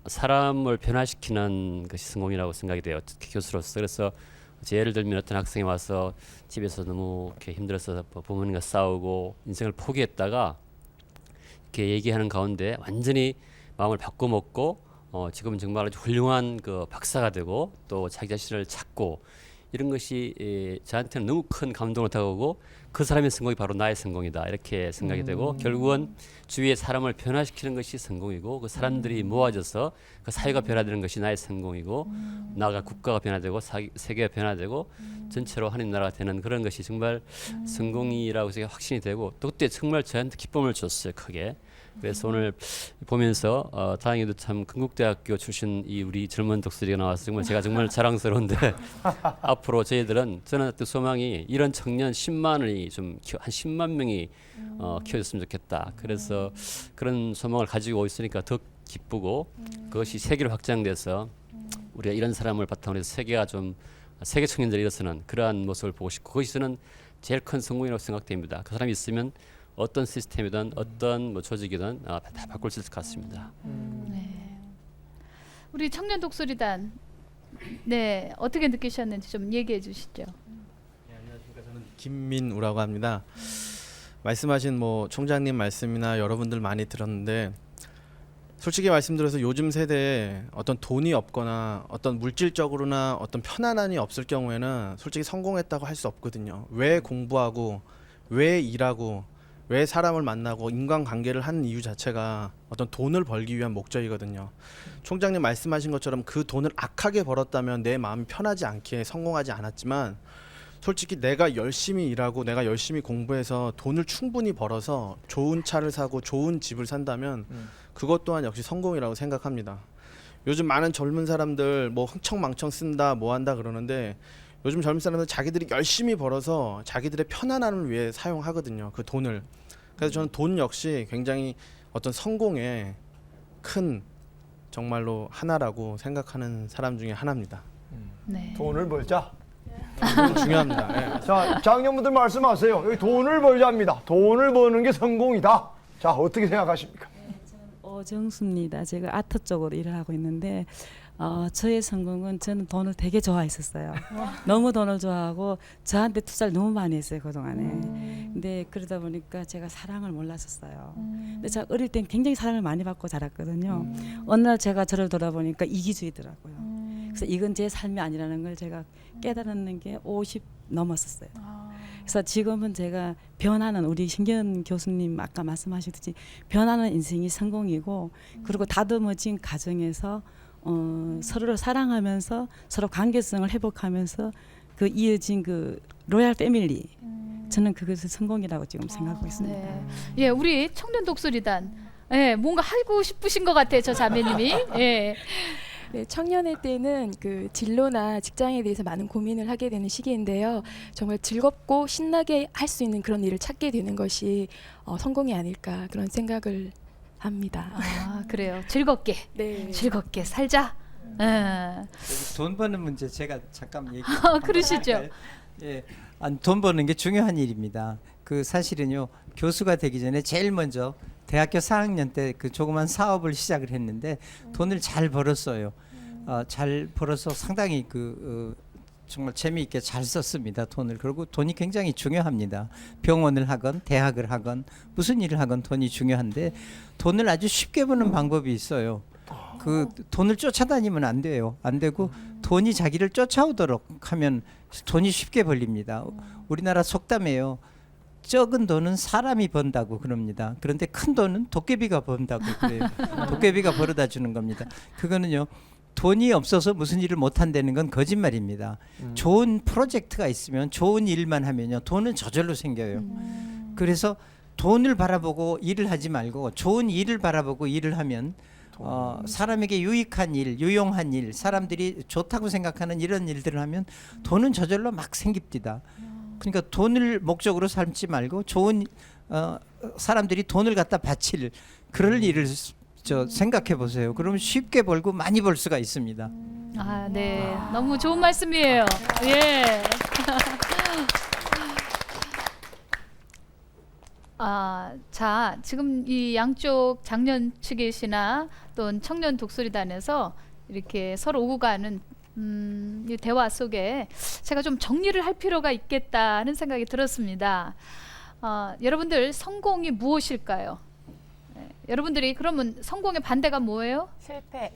사람을 변화시키는 것이 성공이라고 생각이 돼요. 특히 교수로서. 그래서 예를 들면 어떤 학생이 와서 집에서 너무 이렇게 힘들어서 부모님과 싸우고 인생을 포기했다가 이렇게 얘기하는 가운데 완전히 마음을 바꿔먹고 지금은 정말 아주 훌륭한 그 박사가 되고 또 자기 자신을 찾고 이런 것이 저한테는 너무 큰 감동을 다가오고 그 사람의 성공이 바로 나의 성공이다 이렇게 생각이 되고 결국은 주위의 사람을 변화시키는 것이 성공이고 그 사람들이 모아져서 그 사회가 변화되는 것이 나의 성공이고 나가 국가가 변화되고 세계가 변화되고 전체로 하나님 나라가 되는 그런 것이 정말 성공이라고 제가 확신이 되고 또 그때 정말 저한테 기쁨을 줬어요 크게. 그래서 오늘 보면서 다행히도 참 건국대학교 출신 이 우리 젊은 독수리가 나와서 정말 제가 정말 자랑스러운데 앞으로 저희들은 저는 어떤 소망이 이런 청년 10만이 좀 한 10만 명이 키워졌으면 좋겠다. 그래서 그런 소망을 가지고 있으니까 더 기쁘고 그것이 세계로 확장돼서 우리가 이런 사람을 바탕으로 해서 세계가 좀 세계 청년들이 일어서는 그러한 모습을 보고 싶고 그것이 저는 제일 큰 성공이라고 생각됩니다. 그 사람이 있으면 어떤 시스템이든 어떤 뭐 조직이든 다 바꿀 수 있을 것 같습니다. 네. 우리 청년 독수리단 네 어떻게 느끼셨는지 좀 얘기해 주시죠. 안녕하십니까. 저는 김민우라고 합니다. 말씀하신 뭐 총장님 말씀이나 여러분들 많이 들었는데 솔직히 말씀드려서 요즘 세대에 어떤 돈이 없거나 어떤 물질적으로나 어떤 편안함이 없을 경우에는 솔직히 성공했다고 할 수 없거든요. 왜 공부하고 왜 일하고 왜 사람을 만나고 인간관계를 하는 이유 자체가 어떤 돈을 벌기 위한 목적이거든요. 총장님 말씀하신 것처럼 그 돈을 악하게 벌었다면 내 마음이 편하지 않기에 성공하지 않았지만 솔직히 내가 열심히 일하고 내가 열심히 공부해서 돈을 충분히 벌어서 좋은 차를 사고 좋은 집을 산다면 그것 또한 역시 성공이라고 생각합니다. 요즘 많은 젊은 사람들 뭐 흥청망청 쓴다 뭐 한다 그러는데 요즘 젊은 사람들 자기들이 열심히 벌어서 자기들의 편안함을 위해 사용하거든요. 그 돈을. 그래서 저는 돈 역시 굉장히 어떤 성공의 큰 정말로 하나라고 생각하는 사람 중에 하나입니다. 네. 돈을 벌자. 돈 중요합니다. 예. 자, 장년분들 말씀하세요. 여기 돈을 벌자입니다. 돈을 버는 게 성공이다. 자, 어떻게 생각하십니까? 정수입니다. 제가 아트 쪽으로 일을 하고 있는데 저의 성공은 저는 돈을 되게 좋아했었어요. 너무 돈을 좋아하고 저한테 투자를 너무 많이 했어요 그동안에. 근데 그러다 보니까 제가 사랑을 몰랐었어요. 근데 제가 어릴 땐 굉장히 사랑을 많이 받고 자랐거든요. 어느 날 제가 저를 돌아보니까 이기주의더라고요. 그래서 이건 제 삶이 아니라는 걸 제가 깨달았는 게 50 넘었었어요. 그래서 지금은 제가 변하는 우리 신기현 교수님 아까 말씀하셨듯이 변하는 인생이 성공이고 그리고 다듬어진 가정에서 서로를 사랑하면서 서로 관계성을 회복하면서 그 이어진 그 로얄 패밀리 저는 그것을 성공이라고 지금 생각하고 있습니다. 네. 예, 우리 청년 독수리단 예, 뭔가 하고 싶으신 것 같아요, 저 자매님이. 예. 네, 청년의 때는 그 진로나 직장에 대해서 많은 고민을 하게 되는 시기인데요. 정말 즐겁고 신나게 할 수 있는 그런 일을 찾게 되는 것이 성공이 아닐까 그런 생각을 합니다. 아, 그래요. 즐겁게. 네. 즐겁게 살자. 예. 돈 버는 문제 제가 잠깐 얘기. 그러시죠. 예, 돈 버는 게 중요한 일입니다. 그 사실은요 교수가 되기 전에 제일 먼저 대학교 4학년 때 그 조그만 사업을 시작을 했는데 돈을 잘 벌었어요. 잘 벌어서 상당히 정말 재미있게 잘 썼습니다. 돈을. 그리고 돈이 굉장히 중요합니다. 병원을 하건 대학을 하건 무슨 일을 하건 돈이 중요한데 돈을 아주 쉽게 버는 방법이 있어요. 그 돈을 쫓아다니면 안 돼요. 안 되고 돈이 자기를 쫓아오도록 하면 돈이 쉽게 벌립니다. 우리나라 속담이에요. 적은 돈은 사람이 번다고 그럽니다. 그런데 큰 돈은 도깨비가 번다고 그래요. 도깨비가 벌어다 주는 겁니다. 그거는요. 돈이 없어서 무슨 일을 못 한다는 건 거짓말입니다. 좋은 프로젝트가 있으면 좋은 일만 하면요. 돈은 저절로 생겨요. 그래서 돈을 바라보고 일을 하지 말고 좋은 일을 바라보고 일을 하면 사람에게 유익한 일, 유용한 일, 사람들이 좋다고 생각하는 이런 일들을 하면 돈은 저절로 막 생깁니다. 그러니까 돈을 목적으로 삼지 말고 좋은 사람들이 돈을 갖다 바칠 그럴 일을 생각해 보세요. 그러면 쉽게 벌고 많이 벌 수가 있습니다. 아, 네. 너무 좋은 말씀이에요. 예. 자, 지금 이 양쪽 장년 측이시나 또는 청년 독수리단에서 이렇게 서로 오고 가는 이 대화 속에 제가 좀 정리를 할 필요가 있겠다는 생각이 들었습니다. 여러분들 성공이 무엇일까요? 여러분들이 그러면 성공의 반대가 뭐예요?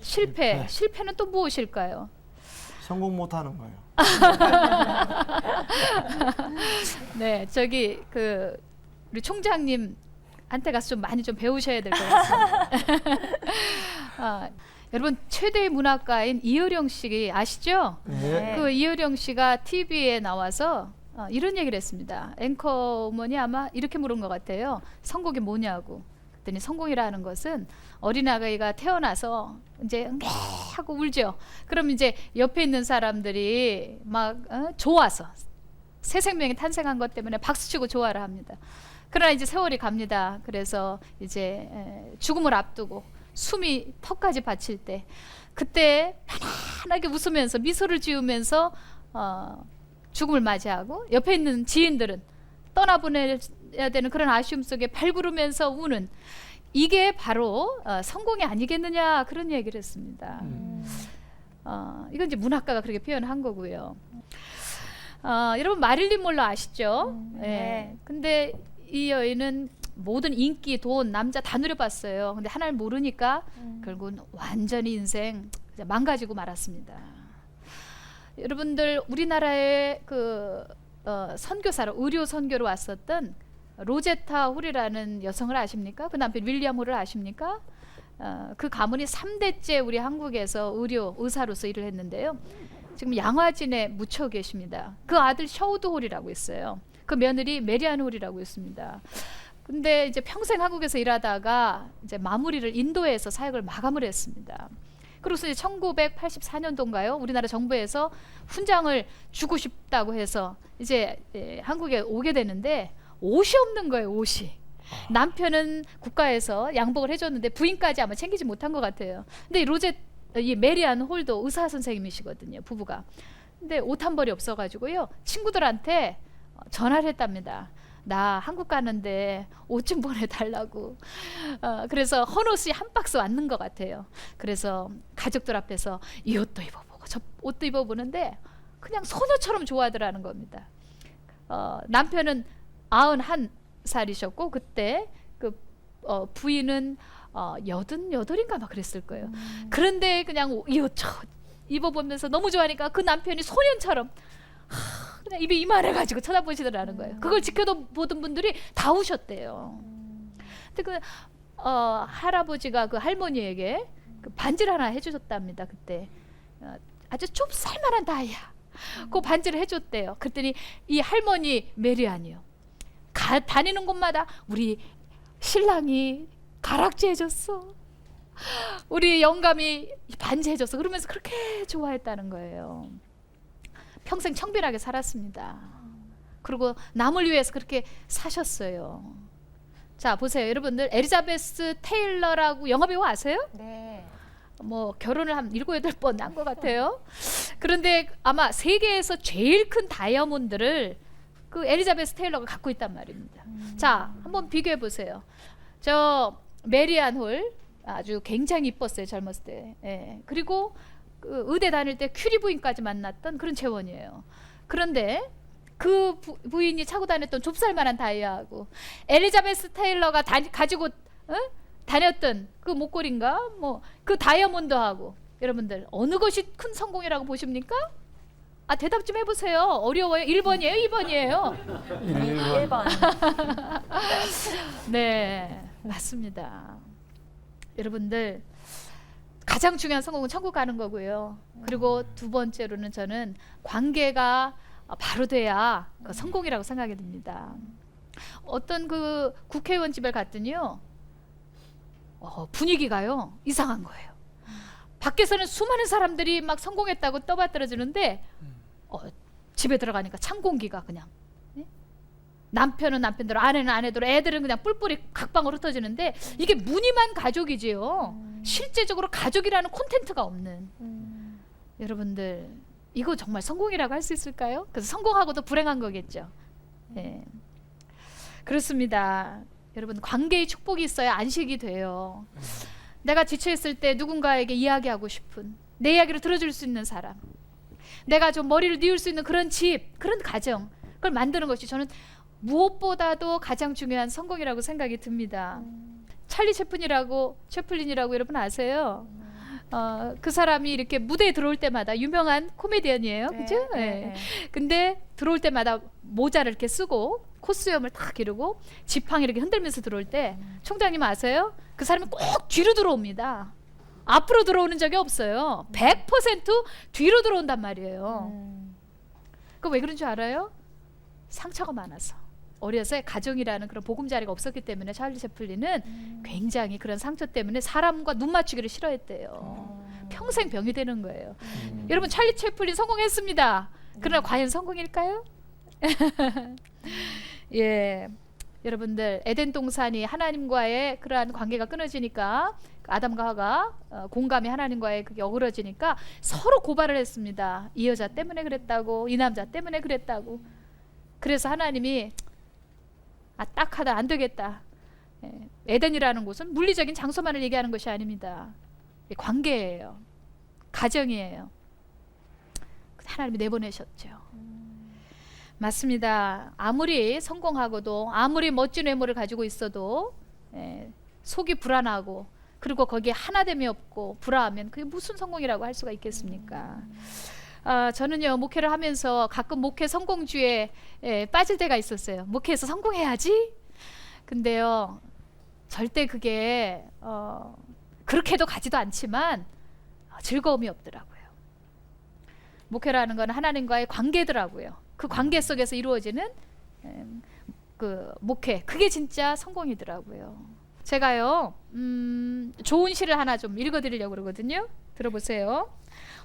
실패. 실패는 또 무엇일까요? 성공 못하는 거예요. 네, 저기 우리 총장님한테 가서 좀 많이 좀 배우셔야 될 것 같습니다. 여러분 최대의 문학가인 이효령 씨 아시죠? 네. 그 이효령 씨가 TV에 나와서 이런 얘기를 했습니다. 앵커우먼이 아마 이렇게 물은 것 같아요. 성공이 뭐냐고. 그랬더니 성공이라는 것은 어린아이가 태어나서 이제 하고 울죠. 그럼 이제 옆에 있는 사람들이 막 좋아서 새 생명이 탄생한 것 때문에 박수치고 좋아를 합니다. 그러나 이제 세월이 갑니다. 그래서 이제 죽음을 앞두고 숨이 턱까지 받칠 때 그때 편안하게 웃으면서 미소를 지으면서 죽음을 맞이하고 옆에 있는 지인들은 떠나보내야 되는 그런 아쉬움 속에 발구르면서 우는 이게 바로 성공이 아니겠느냐 그런 얘기를 했습니다. 이건 이제 문학가가 그렇게 표현한 거고요. 여러분 마릴린 몰로 아시죠? 네. 근데 이 여인은 모든 인기, 돈, 남자 다 누려봤어요. 근데 하나를 모르니까 결국은 완전히 인생 망가지고 말았습니다. 여러분들 우리나라의 선교사로 의료 선교로 왔었던 로제타 홀이라는 여성을 아십니까? 그 남편 윌리엄 홀을 아십니까? 그 가문이 3대째 우리 한국에서 의사로서 일을 했는데요. 지금 양화진에 묻혀 계십니다. 그 아들 셔우드 홀이라고 있어요. 그 며느리 메리안 홀이라고 있습니다. 근데 이제 평생 한국에서 일하다가 이제 마무리를 인도에서 사역을 마감을 했습니다. 그래서 이제 1984년도인가요? 우리나라 정부에서 훈장을 주고 싶다고 해서 이제 한국에 오게 되는데 옷이 없는 거예요. 옷이. 남편은 국가에서 양복을 해줬는데 부인까지 아마 챙기지 못한 것 같아요. 근데 이 메리안 홀도 의사 선생님이시거든요. 부부가. 근데 옷 한 벌이 없어가지고요. 친구들한테 전화를 했답니다. 나 한국 가는데 옷 좀 보내달라고. 그래서 헌옷이 한 박스 왔는 것 같아요. 그래서 가족들 앞에서 이 옷도 입어보고 저 옷도 입어보는데 그냥 소녀처럼 좋아하더라는 겁니다. 남편은 91살이셨고 그때 부인은 88인가 막 그랬을 거예요. 그런데 그냥 이 옷 입어보면서 너무 좋아하니까 그 남편이 소년처럼 그냥 입이 이만해가지고 쳐다보시더라는 거예요. 그걸 지켜보던 분들이 다 우셨대요. 근데 할아버지가 그 할머니에게 그 반지를 하나 해주셨답니다. 그때 아주 좁쌀만한 다이아 그 반지를 해줬대요. 그랬더니 이 할머니 메리안이요. 다니는 곳마다 우리 신랑이 가락지 해줬어. 우리 영감이 반지 해줬어. 그러면서 그렇게 좋아했다는 거예요. 평생 청빈하게 살았습니다. 그리고 남을 위해서 그렇게 사셨어요. 자 보세요. 여러분들 엘리자베스 테일러라고 영화배우 아세요? 네. 뭐 결혼을 한 7, 8번 한 것 같아요. 그런데 아마 세계에서 제일 큰 다이아몬드를 그 엘리자베스 테일러가 갖고 있단 말입니다. 자 한번 비교해 보세요. 저 메리안 홀 아주 굉장히 이뻤어요. 젊었을 때. 예. 그리고 그 의대 다닐 때 큐리 부인까지 만났던 그런 재원이에요. 그런데 그 부인이 차고 다녔던 좁쌀만한 다이아하고 엘리자베스 테일러가 가지고 다녔던 그 목걸이인가 뭐 그 다이아몬드하고 여러분들 어느 것이 큰 성공이라고 보십니까? 아 대답 좀 해보세요. 어려워요. 1번이에요? 2번이에요? 1번. 네, 맞습니다. 여러분들 가장 중요한 성공은 천국 가는 거고요. 그리고 두 번째로는 저는 관계가 바로 돼야 그 성공이라고 생각이 듭니다. 어떤 그 국회의원 집에 갔더니요, 분위기가요 이상한 거예요. 밖에서는 수많은 사람들이 막 성공했다고 떠받들어지는데 집에 들어가니까 찬 공기가 그냥 남편은 남편대로 아내는 아내대로 애들은 그냥 뿔뿔이 각방으로 흩어지는데 이게 무늬만 가족이지요. 실제적으로 가족이라는 콘텐츠가 없는 여러분들 이거 정말 성공이라고 할 수 있을까요? 그래서 성공하고도 불행한 거겠죠. 예. 그렇습니다. 여러분 관계의 축복이 있어야 안식이 돼요. 내가 지쳐있을 때 누군가에게 이야기하고 싶은 내 이야기를 들어줄 수 있는 사람, 내가 좀 머리를 뉘울 수 있는 그런 집, 그런 가정, 그걸 만드는 것이 저는 무엇보다도 가장 중요한 성공이라고 생각이 듭니다. 찰리 채플린이라고 여러분 아세요? 그 사람이 이렇게 무대에 들어올 때마다 유명한 코미디언이에요, 그죠? 네. 근데 들어올 때마다 모자를 이렇게 쓰고 콧수염을 딱 기르고 지팡이 이렇게 흔들면서 들어올 때 총장님 아세요? 그 사람이 꼭 뒤로 들어옵니다. 앞으로 들어오는 적이 없어요. 100% 뒤로 들어온단 말이에요. 그 왜 그런 줄 알아요? 상처가 많아서. 어려서 가정이라는 그런 보금자리가 없었기 때문에 찰리 채플린은 굉장히 그런 상처 때문에 사람과 눈 맞추기를 싫어했대요. 평생 병이 되는 거예요. 여러분 찰리 채플린 성공했습니다. 그러나 과연 성공일까요? 예, 여러분들 에덴 동산이 하나님과의 그러한 관계가 끊어지니까 아담과 하와가 공감이 하나님과의 그게 어그러지니까 서로 고발을 했습니다. 이 여자 때문에 그랬다고, 이 남자 때문에 그랬다고. 그래서 하나님이 딱하다, 안 되겠다. 에덴이라는 곳은 물리적인 장소만을 얘기하는 것이 아닙니다. 관계예요. 가정이에요. 하나님이 내보내셨죠. 맞습니다. 아무리 성공하고도 아무리 멋진 외모를 가지고 있어도 속이 불안하고 그리고 거기에 하나됨이 없고 불화하면 그게 무슨 성공이라고 할 수가 있겠습니까? 저는요 목회를 하면서 가끔 목회 성공주의에 빠질 때가 있었어요. 목회에서 성공해야지. 근데요 절대 그게 그렇게도 가지도 않지만 즐거움이 없더라고요. 목회라는 건 하나님과의 관계더라고요. 그 관계 속에서 이루어지는 그 목회, 그게 진짜 성공이더라고요. 제가요 좋은 시를 하나 좀 읽어드리려고 그러거든요. 들어보세요.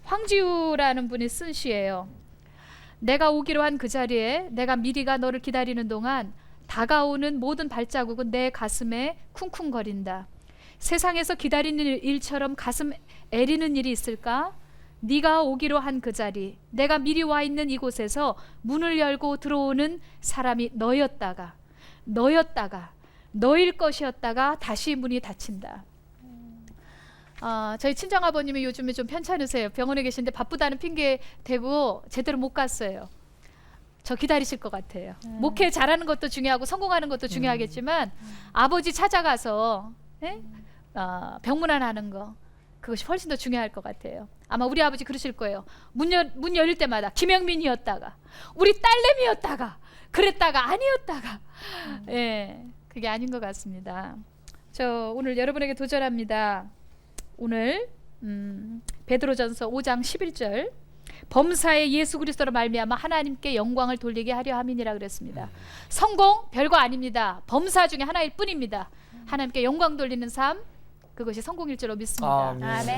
황지우라는 분이 쓴 시예요. 내가 오기로 한 그 자리에 내가 미리가 너를 기다리는 동안 다가오는 모든 발자국은 내 가슴에 쿵쿵거린다. 세상에서 기다리는 일처럼 가슴 애리는 일이 있을까? 네가 오기로 한 그 자리, 내가 미리 와 있는 이곳에서 문을 열고 들어오는 사람이 너였다가 너일 것이었다가 다시 문이 닫힌다. 저희 친정아버님이 요즘에 좀 편찮으세요. 병원에 계신데 바쁘다는 핑계 대고 제대로 못 갔어요. 저 기다리실 것 같아요. 목회 잘하는 것도 중요하고 성공하는 것도 중요하겠지만 아버지 찾아가서 병문안 하는 거, 그것이 훨씬 더 중요할 것 같아요. 아마 우리 아버지 그러실 거예요. 문 열릴 때마다 김영민이었다가 우리 딸내미였다가 그랬다가 아니었다가 그게 아닌 것 같습니다. 저 오늘 여러분에게 도전합니다. 오늘 베드로전서 5장 11절 범사에 예수 그리스도로 말미암아 하나님께 영광을 돌리게 하려 함이니라 그랬습니다. 성공 별거 아닙니다. 범사 중에 하나일 뿐입니다. 하나님께 영광 돌리는 삶, 그것이 성공일 줄로 믿습니다. 아멘.